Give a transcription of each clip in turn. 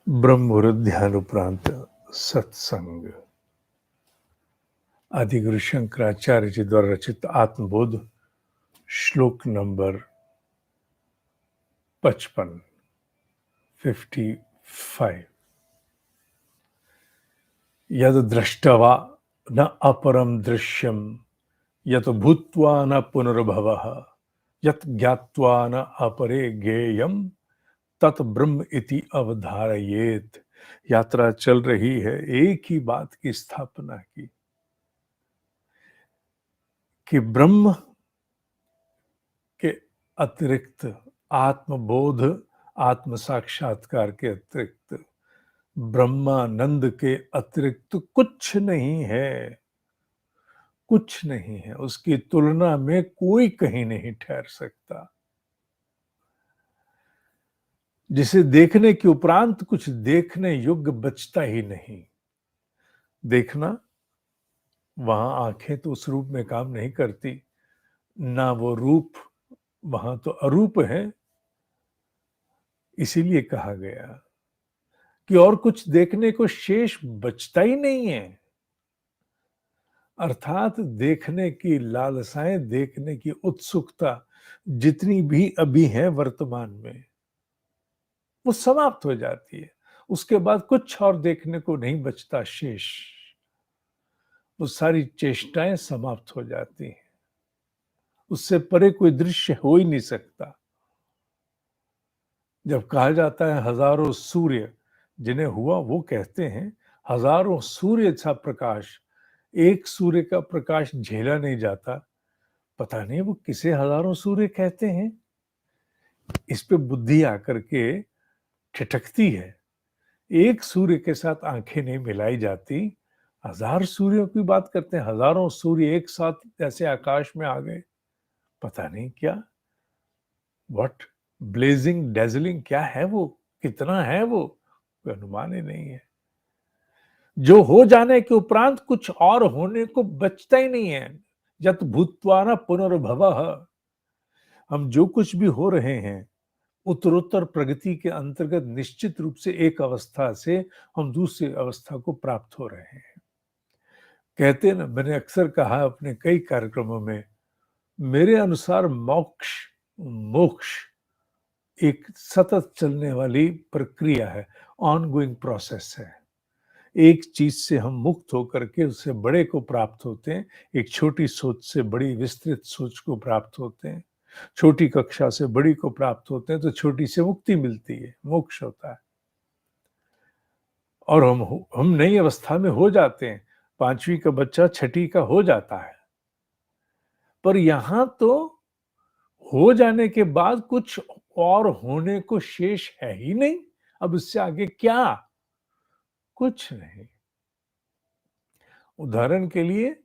ब्रह्म मुहूर्त ध्यान उपरांत सत्संग। आदिगुरु शंकराचार्य जी द्वारा रचित आत्मबोध श्लोक नंबर 55 यद दृष्टवा न अपरम दृश्यम यत भूत्वा न पुनर्भवः यत ज्ञात्वा न अपरे ज्ञेयम तत् ब्रह्म इति अवधारयेत। यात्रा चल रही है एक ही बात की स्थापना की कि ब्रह्म के अतिरिक्त, आत्मबोध आत्म साक्षात्कार के अतिरिक्त, ब्रह्मानंद के अतिरिक्त कुछ नहीं है, कुछ नहीं है। उसकी तुलना में कोई कहीं नहीं ठहर सकता। जिसे देखने के उपरांत कुछ देखने योग्य बचता ही नहीं। देखना, वहां आंखें तो उस रूप में काम नहीं करती, ना वो रूप, वहां तो अरूप है। इसीलिए कहा गया कि और कुछ देखने को शेष बचता ही नहीं है। अर्थात देखने की लालसाएं, देखने की उत्सुकता जितनी भी अभी है वर्तमान में, वो समाप्त हो जाती है। उसके बाद कुछ और देखने को नहीं बचता शेष। वो सारी चेष्टाएं समाप्त हो जाती हैं। उससे परे कोई दृश्य हो ही नहीं सकता। जब कहा जाता है हजारों सूर्य जिन्हें हुआ, वो कहते हैं हजारों सूर्य सा प्रकाश, एक सूर्य का प्रकाश झेला नहीं जाता। पता नहीं वो किसे हजारों सूर्य कहते हैं। इस पे बुद्धि आकर के ठिठकती है। एक सूर्य के साथ आंखें नहीं मिलाई जाती। हजार सूर्यों की बात करते हैं, हजारों सूर्य एक साथ जैसे आकाश में आ गए। पता नहीं क्या, व्हाट ब्लेजिंग डेजलिंग क्या है वो, कितना है वो, कोई अनुमान ही नहीं है। जो हो जाने के उपरांत कुछ और होने को बचता ही नहीं है। यत भूत्वा न पुनर्भवः। हम जो कुछ भी हो रहे हैं, उत्तरोत्तर प्रगति के अंतर्गत निश्चित रूप से एक अवस्था से हम दूसरी अवस्था को प्राप्त हो रहे हैं। कहते ना, मैंने अक्सर कहा अपने कई कार्यक्रमों में, मेरे अनुसार मोक्ष मोक्ष एक सतत चलने वाली प्रक्रिया है, ऑनगोइंग प्रोसेस है। एक चीज से हम मुक्त होकर के उससे बड़े को प्राप्त होते हैं, एक छोटी सोच से बड़ी विस्तृत सोच को प्राप्त होते हैं, छोटी कक्षा से बड़ी को प्राप्त होते हैं, तो छोटी से मुक्ति मिलती है, मोक्ष होता है। और हम नई अवस्था में हो जाते हैं। 5वीं का बच्चा 6ठी का हो जाता है। पर यहां तो हो जाने के बाद कुछ और होने को शेष है ही नहीं। अब इससे आगे क्या, कुछ नहीं। उदाहरण के लिए,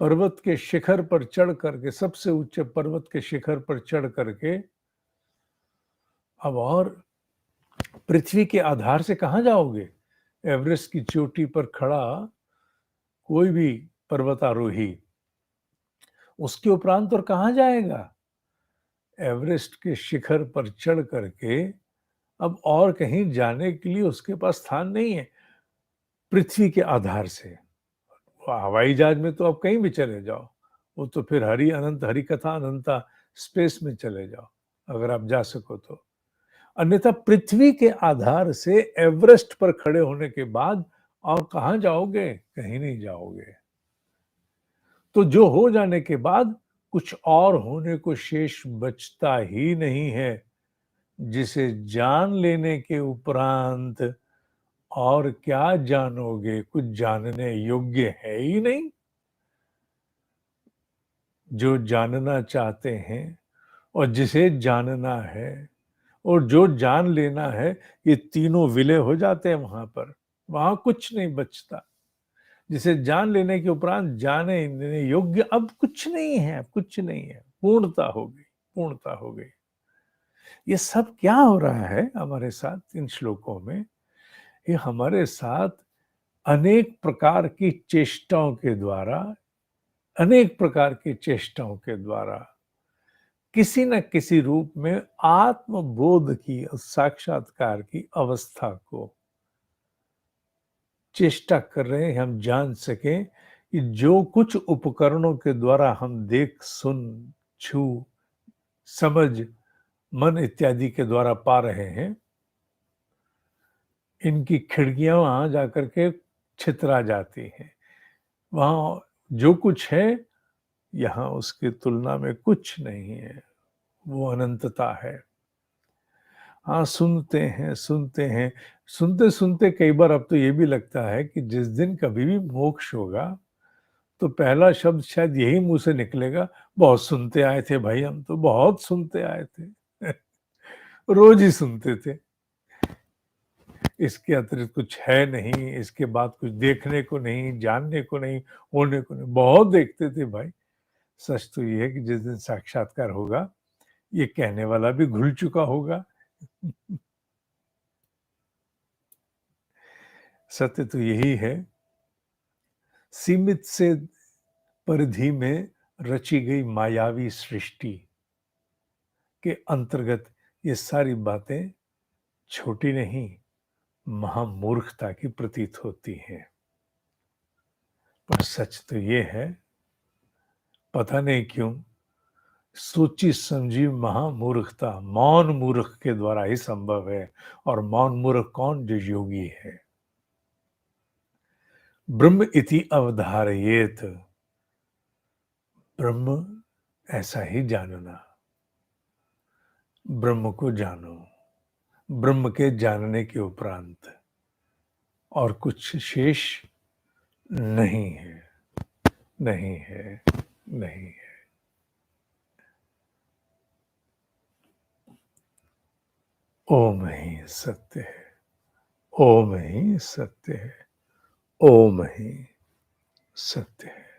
पर्वत के शिखर पर चढ़ करके, सबसे ऊंचे पर्वत के शिखर पर चढ़ करके अब और पृथ्वी के आधार से कहां जाओगे? एवरेस्ट की चोटी पर खड़ा कोई भी पर्वतारोही उसके उपरांत और कहां जाएगा? एवरेस्ट के शिखर पर चढ़ करके अब और कहीं जाने के लिए उसके पास स्थान नहीं है। पृथ्वी के आधार से हवाई जहाज में तो आप कहीं भी चले जाओ, वो तो फिर हरि अनंत, हरि कथा अनंता, स्पेस में चले जाओ अगर आप जा सको तो। अन्यथा पृथ्वी के आधार से एवरेस्ट पर खड़े होने के बाद और कहां जाओगे? कहीं नहीं जाओगे। तो जो हो जाने के बाद कुछ और होने को शेष बचता ही नहीं है, जिसे जान लेने के उपरांत और क्या जानोगे? कुछ जानने योग्य है ही नहीं। जो जानना चाहते हैं और जिसे जानना है और जो जान लेना है, ये तीनों विलय हो जाते हैं वहां पर। वहां कुछ नहीं बचता। जिसे जान लेने के उपरांत जाने योग्य अब कुछ नहीं है, कुछ नहीं है। पूर्णता हो गई, पूर्णता हो गई। ये सब क्या हो रहा है हमारे साथ इन श्लोकों में? ये हमारे साथ अनेक प्रकार की चेष्टाओं के द्वारा, अनेक प्रकार की चेष्टाओं के द्वारा किसी न किसी रूप में आत्मबोध की, साक्षात्कार की अवस्था को चेष्टा कर रहे हैं, हम जान सकें कि जो कुछ उपकरणों के द्वारा हम देख, सुन, छू, समझ, मन इत्यादि के द्वारा पा रहे हैं, इनकी खिड़कियां वहां जाकर के छितरा जाती हैं। वहां जो कुछ है, यहाँ उसकी तुलना में कुछ नहीं है, वो अनंतता है। हाँ, सुनते हैं, सुनते हैं, सुनते-सुनते कई बार अब तो ये भी लगता है कि जिस दिन कभी भी मोक्ष होगा, तो पहला शब्द शायद यही मुँह से निकलेगा, बहुत सुनते आए थे भाई हम तो, बहुत सुनते आए थे। रोज़ ही सुनते थे। इसके अतिरिक्त कुछ है नहीं, इसके बाद कुछ देखने को नहीं, जानने को नहीं, होने को नहीं, बहुत देखते थे भाई। सच तो ये है कि जिस दिन साक्षात्कार होगा, ये कहने वाला भी घुल चुका होगा। सत्य तो यही है, सीमित से परिधि में रची गई मायावी सृष्टि के अंतर्गत ये सारी बातें छोटी नहीं, महामूर्खता की प्रतीत होती हैं। पर सच तो ये है, पता नहीं क्यों सोची समझी महामूर्खता मौन मूर्ख के द्वारा ही संभव है। और मौन मूर्ख कौन? जो योगी है। ब्रह्म इति अवधारयेत, ब्रह्म ऐसा ही जानना, ब्रह्म को जानो, ब्रह्म के जानने के उपरांत और कुछ शेष नहीं है, नहीं है, नहीं है। ओम ही सत्य है, ओम ही सत्य है, ओम ही सत्य है।